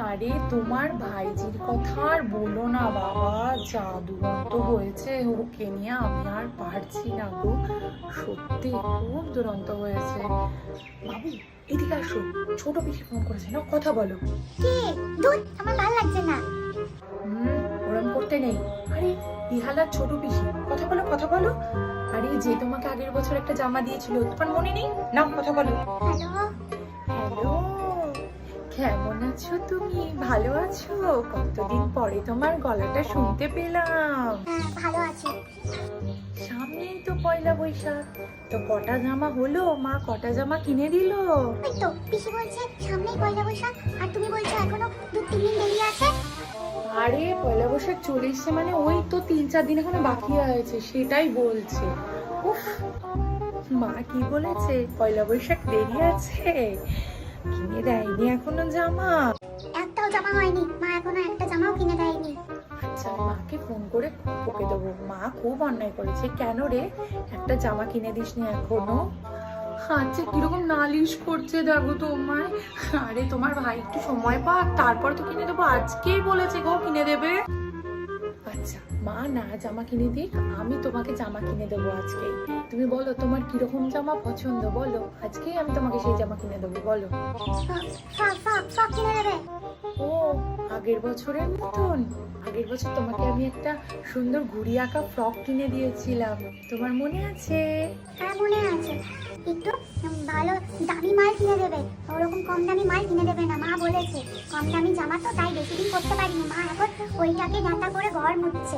আরে তোমার ভাইজির কথা আর বলো না বাবা, যা দুরন্ত হয়েছে ওকে নিয়ে আমি আর পারছি না গো। সত্যি খুব দুরন্ত হয়েছে। বাবু এদিকে আসো, ছোট পিসি ফোন করেছে, না কথা বলো। কে? দূর, আমার ভালো লাগছে না। ওরম করতে নেই। আরে ইহালার ছোট পিসি, কথা বলো কথা বলো। আরে যে তোমাকে আগের বছর একটা জামা দিয়েছিল, তোমার মনে নেই? নাও কথা বলো। হ্যালো। হ্যালো, কেমন আছো তুমি? ভালো আছো? কতদিন পরে তোমার গলাটা শুনতে পেলাম। হ্যাঁ, ভালো আছি। সামনেই তো পয়লা বৈশাখ, তো কটা জামা হলো? মা কটা জামা কিনে দিল? ওই তো পিসি বলছে সামনেই পয়লা বৈশাখ, আর তুমি বলছো এখনো 2-3 দিন দেরি আছে। আরে পয়লা বৈশাখ চলে এসছে মানে ওই তো 3-4 দিন এখনো বাকি আছে, সেটাই বলছে। উফ, মা কি বলেছে? পয়লা বৈশাখ দেরি আছে, কিনে দেয়নি এখনো জামা। একটাও জামা হয়নি, মা এখনো একটা জামাও কিনে দেয়নি। আচ্ছা, মাকে ফোন করে বকে দেবো। মা খুব অন্যায় করেছে। কেন রে, একটা জামা কিনে দিসনি এখনো? আচ্ছা, কিরকম নালিশ করছে দেখো তোমায়। আরে তোমার ভাই একটু সময় পাক, তারপর তো কিনে দেবো। আজকেই বলেছে গো কিনে দেবে। আচ্ছা, মা না জামা কিনে দিক, আমি তোমাকে জামা কিনে দেবো আজকেই। তুমি বলো তোমার কিরকম জামা পছন্দ, বলো, আজকেই আমি তোমাকে সেই জামা কিনে দেবো, বলো। সব কিনে দেবে? ও, আগের বছরের মতন? আগের বছর তোমাকে আমি একটা সুন্দর ঘুড়ি আঁকা ফ্রক কিনে দিয়েছিলাম, তোমার মনে আছে? হ্যাঁ, মনে আছে। একটু ভালো দামি মাল কিনে দেবে, ওরকম কম দামি মাল কিনে দেবে না। মা বলেছে কম দামি জামা তো, তাই বেশি দিন করতে পারিনি। মা এখন ওইটাকে যাতা করে ঘর মুছছে।